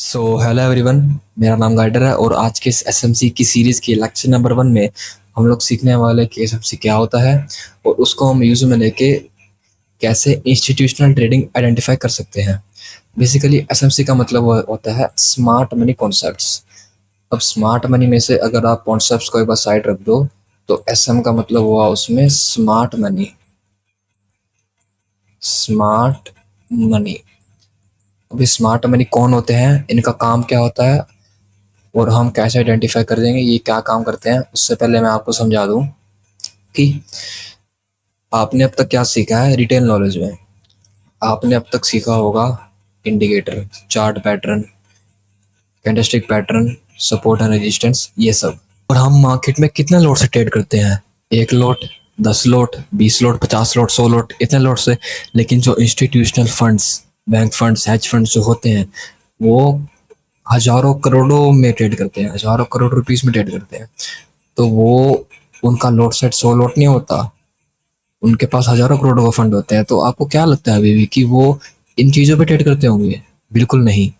Hello everyone. मेरा नाम guider है और आज के इस एसएमसी की सीरीज़ की लेक्चर नंबर 1 में हम लोग सीखने वाले कि एसएमसी क्या होता है और उसको हम यूज़ में लेके कैसे इंस्टीट्यूशनल ट्रेडिंग आइडेंटिफाई कर सकते हैं। बेसिकली एसएमसी का मतलब होता है स्मार्ट मनी कॉन्सेप्ट्स। अब स्मार्ट मनी में से अगर आप कॉन्सेप्ट्स को एक बार साइड रख दो तो एसएम का मतलब हुआ उसमें स्मार्ट मनी। Smart money. अभी स्मार्ट मनी कौन होते हैं, इनका काम क्या होता है और हम कैसे आइडेंटिफाई कर देंगे ये क्या काम करते हैं, उससे पहले मैं आपको समझा दूं कि आपने अब तक क्या सीखा है। रिटेल नॉलेज में आपने अब तक सीखा होगा indicator, chart pattern, candlestick pattern, support and resistance, ये सब। और हम मार्केट में कितने लोट से ट्रेड करते हैं? 1 लोट, 10 लोट, 20 लोट, 50 लोट, 100 लोट, इतने लोट से। लेकिन जो institutional funds, bank funds, hedge funds जो होते हैं वो हजारों करोड़ों में ट्रेड करते हैं, हजारों करोड़ रुपीस में ट्रेड करते हैं। तो वो उनका लोट सेट 100 लोट नहीं होता, उनके पास हजारों करोड़ों का फंड होते हैं। तो आपको क्या लगता है अभी भी कि वो इन चीज़ों पे ट्रेड करते होंगे? बिल्कुल नहीं।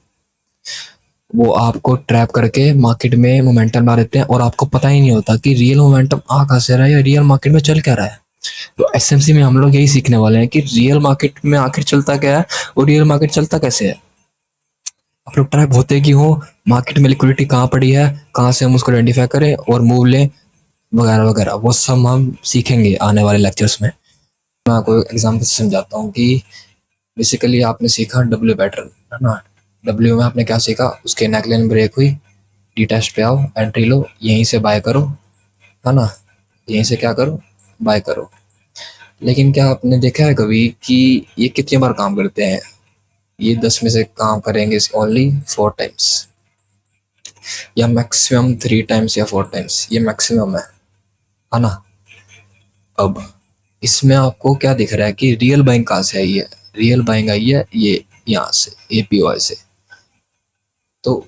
वो आपको ट्रैप करके मार्केट में मोमेंटम ला देते हैं और आपको पता ही नहीं होता कि रियल मोमेंटम आ कहाँ से रहा है या रियल मार्केट में चल क्या रहा है। तो एसएमसी में हम लोग यही सीखने वाले हैं कि रियल मार्केट में आखिर चलता क्या है और रियल मार्केट चलता कैसे है। आप लोग ट्रैप होते कि हो मार्केट में लिक्विडिटी कहाँ पड़ी है, कहाँ से हम उसको आइडेंटिफाई करें और मूव लें, वगैरह वगैरह। वो सब हम सीखेंगे आने वाले लेक्चर्स में। मैं आपको एग्जाम्पल से समझाता हूँ कि बेसिकली आपने सीखा डब्ल्यू पैटर्न, है ना। डब्ल्यू में आपने क्या सीखा, उसके नेकलाइन ब्रेक हुई, डी टेस्ट पे आओ, एंट्री लो, यहीं से बाय करो, है ना। यहीं से क्या करो, बाय करो। लेकिन क्या आपने देखा है कभी कि ये कितनी बार काम करते हैं? ये 10 में से काम करेंगे ओनली 4 टाइम्स, या मैक्सिमम 3 टाइम्स या 4 टाइम्स, ये मैक्सिमम है ना। अब इसमें आपको क्या दिख रहा है कि रियल बाइंग कहाँ से आई है? रियल बाइंग आई है ये यहाँ से, एपीओआई से। तो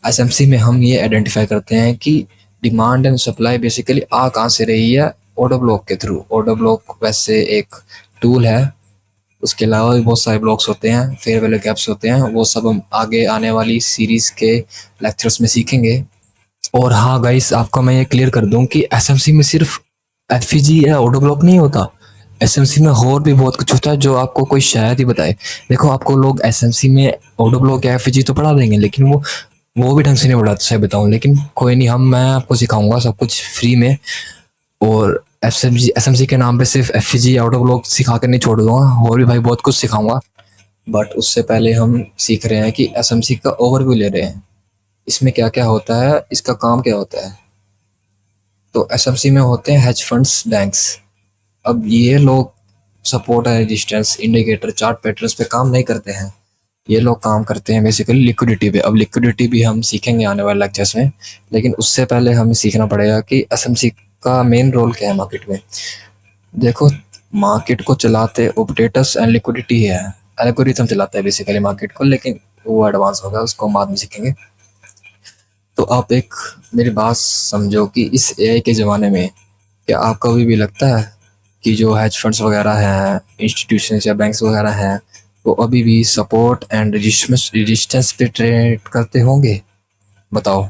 एसएमसी में हम ये आइडेंटिफाई करते हैं कि डिमांड एंड सप्लाई बेसिकली आ कहाँ से रही है, ऑर्डर ब्लॉक के थ्रू। ऑर्डर ब्लॉक वैसे एक टूल है, उसके अलावा भी बहुत सारे ब्लॉक्स होते हैं, फेयर वैल्यू गैप्स होते हैं, वो सब हम आगे आने वाली सीरीज के लेक्चर्स में सीखेंगे। और हाँ गाइस, आपको मैं ये क्लियर कर दूं कि एसएमसी में सिर्फ एफईजी या ऑटो ब्लॉक नहीं होता। एसएमसी में और भी बहुत कुछ होता है जो आपको कोई शायद ही बताए। देखो, आपको लोग एसएमसी में ऑटो ब्लॉक या एफईजी तो पढ़ा देंगे, लेकिन वो भी ढंग से नहीं पढ़ाते, सही बताऊं। लेकिन कोई नहीं, मैं आपको सिखाऊंगा सब कुछ फ्री में। और एसएमसी के नाम पे सिर्फ एफईजी या ऑटो ब्लॉक सिखा कर नहीं छोड़ दूंगा, और भी भाई बहुत कुछ सिखाऊंगा। बट उससे पहले हम सीख रहे हैं कि एसएमसी का ओवरव्यू ले रहे हैं, इसमें क्या क्या होता है, इसका काम क्या होता है। तो एसएमसी में होते हैं हेज फंड्स, बैंक्स। अब ये लोग सपोर्ट है, रेजिस्टेंस, इंडिकेटर, चार्ट पैटर्न्स पे काम नहीं करते हैं। ये लोग काम करते हैं बेसिकली लिक्विडिटी पे। अब लिक्विडिटी भी हम सीखेंगे आने वाले लेक्चर्स में, लेकिन उससे पहले हमें सीखना पड़ेगा कि एसएमसी का मेन रोल क्या है मार्केट में। देखो, मार्केट को चलाते ऑपरेटर्स एंड लिक्विडिटी है। एल्गोरिथम चलाता है बेसिकली मार्केट को, लेकिन वो एडवांस होगा, उसको हम बाद में सीखेंगे। तो आप एक मेरी बात समझो कि इस एआई के ज़माने में क्या आपको कभी भी लगता है कि जो हेज फंड्स वगैरह हैं, इंस्टीट्यूशंस या बैंक्स वगैरह हैं, वो अभी भी सपोर्ट एंड रेजिस्टेंस पे ट्रेड करते होंगे? बताओ।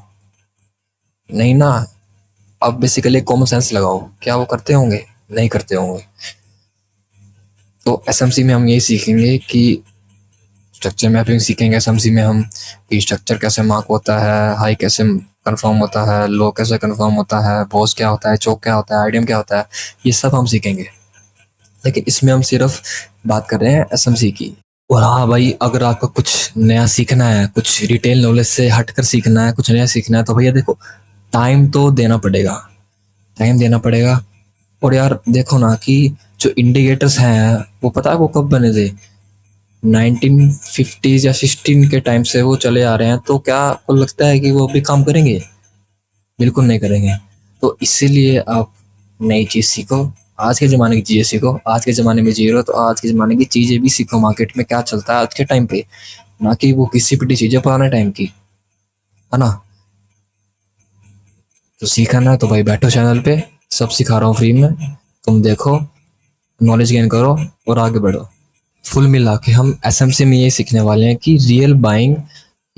नहीं ना। अब बेसिकली कॉमन सेंस लगाओ, क्या वो करते होंगे? नहीं करते होंगे। तो एसएमसी में हम यही सीखेंगे कि स्ट्रक्चर मैपिंग सीखेंगे एसएमसी में हम, कि स्ट्रक्चर कैसे मार्क होता है, हाई कैसे कंफर्म होता है, लो कैसे कंफर्म होता है, बॉस क्या होता है, चोक क्या होता है, आईडीएम क्या होता है, ये सब हम सीखेंगे। लेकिन इसमें हम सिर्फ बात कर रहे हैं एसएमसी की। और हाँ भाई, अगर आपको कुछ नया सीखना है, कुछ रिटेल नॉलेज से हटकर सीखना है, कुछ नया सीखना है, तो भैया देखो, टाइम तो देना पड़ेगा, टाइम देना पड़ेगा। और यार देखो ना कि जो इंडिकेटर्स हैं वो पता है वो कब बने थे? 1950s या 16 के टाइम से वो चले आ रहे हैं। तो क्या आपको लगता है कि वो अभी काम करेंगे? बिल्कुल नहीं करेंगे। तो इसीलिए आप नई चीज़ सीखो, आज के ज़माने की चीज़ें सीखो। आज के ज़माने में जी रहे हो तो आज के ज़माने की चीज़ें भी सीखो, मार्केट में क्या चलता है आज के टाइम पे, ना कि वो किसी पिटी चीज़ें पुराने टाइम की, है ना। तो सीखना है तो भाई बैठो चैनल पे, सब सिखा रहा हूँ फ्री में, तुम देखो, नॉलेज गेन करो और आगे बढ़ो। फुल मिला के हम एसएमसी में ये सीखने वाले हैं कि रियल बाइंग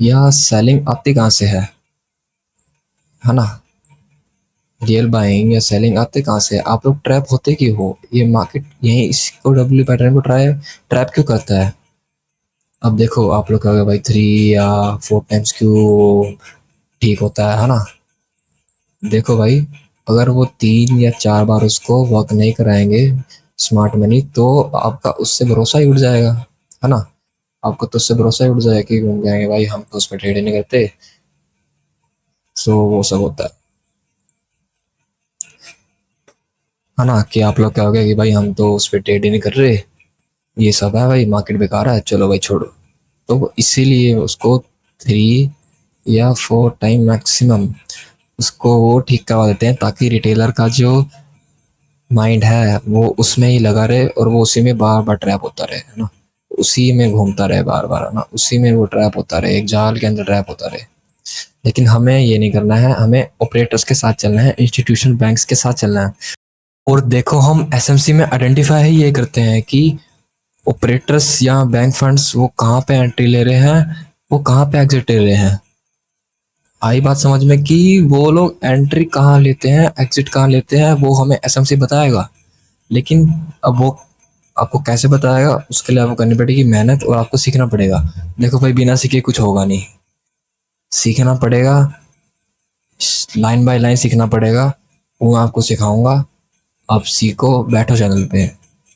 या सेलिंग आती कहाँ से है ना। रियल बाइंग या सेलिंग आते कहाँ से, आप लोग ट्रैप होते क्यों हो, ये मार्केट यही इसको डब्ल्यू पैटर्न को ट्रैप क्यों करता है। अब देखो आप लोग कहोगे भाई 3 या 4 टाइम्स क्यों ठीक होता है ना। देखो भाई, अगर वो 3 या 4 बार उसको वर्क नहीं कराएंगे स्मार्ट मनी, तो आपका उससे भरोसा ही उठ जाएगा, है ना। आपको तो उससे भरोसा ही उठ जाएगा कि घूम जाएंगे भाई, हम तो उस पर ट्रेड ही नहीं करते। सो वो सब होता है ना, कि आप लोग कहोगे कि भाई हम तो उस पर ट्रेड ही नहीं कर रहे, ये सब है भाई, मार्केट बेकार है, चलो भाई छोड़ो। तो इसीलिए उसको 3 या 4 टाइम मैक्सिमम उसको वो ठीक करवा देते हैं, ताकि रिटेलर का जो माइंड है वो उसमें ही लगा रहे और वो उसी में बार बार ट्रैप होता रहे, है ना। उसी में घूमता रहे बार बार, है ना, उसी में वो ट्रैप होता रहे, एक जाल के अंदर ट्रैप होता रहे। लेकिन हमें ये नहीं करना है, हमें ऑपरेटर्स के साथ चलना है, इंस्टीट्यूशन बैंक्स के साथ चलना है। और देखो हम एसएमसी में आइडेंटिफाई ही ये करते हैं कि ऑपरेटर्स या बैंक फंड्स वो कहाँ पे एंट्री ले रहे हैं, वो कहाँ पे एग्जिट ले रहे हैं। आई बात समझ में कि वो लोग एंट्री कहाँ लेते हैं एग्जिट कहाँ लेते हैं, वो हमें एसएमसी बताएगा। लेकिन अब वो आपको कैसे बताएगा, उसके लिए आपको करनी पड़ेगी मेहनत और आपको सीखना पड़ेगा। देखो भाई, बिना सीखे कुछ होगा नहीं, सीखना पड़ेगा, लाइन बाय लाइन सीखना पड़ेगा। वो मैं आपको सिखाऊंगा, आप सीखो, बैठो चैनल पे।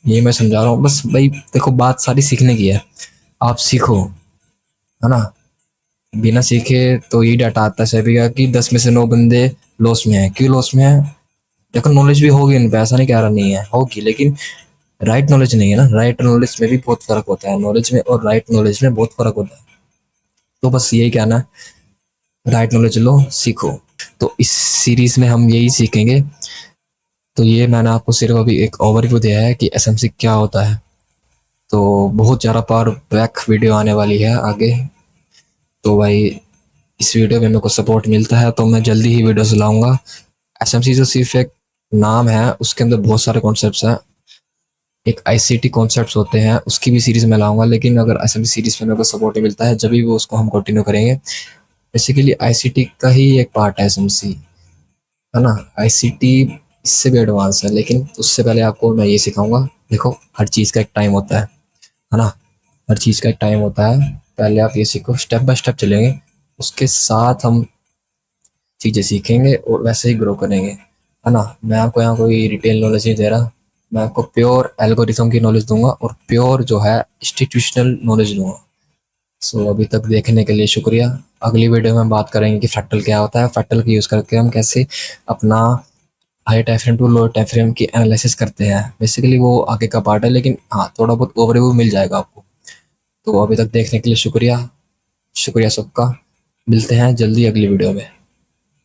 ये मैं समझा रहा हूँ बस भाई, देखो बात सारी सीखने की है, आप सीखो, है ना। बिना सीखे तो ये डाटा आता है सभी का कि 10 में से 9 बंदे लॉस में है। क्यों लॉस में है, देखो नॉलेज भी होगी उन पे, ऐसा नहीं कह रहा नहीं है, होगी, लेकिन राइट नॉलेज नहीं है ना। राइट नॉलेज में भी बहुत फर्क होता है, नॉलेज में और राइट नॉलेज में बहुत फर्क होता है। तो बस यही कहना है, राइट नॉलेज लो, सीखो। तो इस सीरीज में हम यही सीखेंगे। तो ये मैंने आपको सिर्फ अभी एक ओवरव्यू दिया है कि एसएमसी क्या होता है। तो बहुत ज़्यादा पावर बैक वीडियो आने वाली है आगे। तो भाई इस वीडियो में मेरे को सपोर्ट मिलता है तो मैं जल्दी ही वीडियोस लाऊंगा। एसएमसी जो सिर्फ एक नाम है, उसके अंदर बहुत सारे कॉन्सेप्ट्स हैं, एक आईसीटी कॉन्सेप्ट्स होते हैं, उसकी भी सीरीज में लाऊंगा। लेकिन अगर एसएमसी सीरीज में मेरे को सपोर्ट मिलता है जब भी वो उसको हम कंटिन्यू करेंगे। बेसिकली आईसीटी का ही एक पार्ट है एसएमसी, है ना। आईसीटी इससे भी एडवांस है, लेकिन उससे पहले आपको मैं ये सिखाऊंगा। देखो हर चीज़ का एक टाइम होता है ना। हर चीज़ का एक टाइम होता है, पहले आप ये सीखो, स्टेप बाय स्टेप चलेंगे, उसके साथ हम चीज़ें सीखेंगे और वैसे ही ग्रो करेंगे, है ना। मैं आपको यहाँ कोई रिटेल नॉलेज नहीं दे रहा, मैं आपको प्योर एल्गोरिथम की नॉलेज दूंगा और प्योर जो है इंस्टीट्यूशनल नॉलेज दूंगा। सो अभी तक देखने के लिए शुक्रिया। अगली वीडियो में बात करेंगे कि फ्रैक्टल क्या होता है, फ्रैक्टल का यूज़ करके हम कैसे अपना high time frame to low time frame की एनालिसिस करते हैं। बेसिकली वो आगे का पार्ट है, लेकिन हाँ थोड़ा बहुत ओवरव्यू मिल जाएगा आपको। तो अभी तक देखने के लिए शुक्रिया, शुक्रिया सबका। मिलते हैं जल्दी अगली वीडियो में।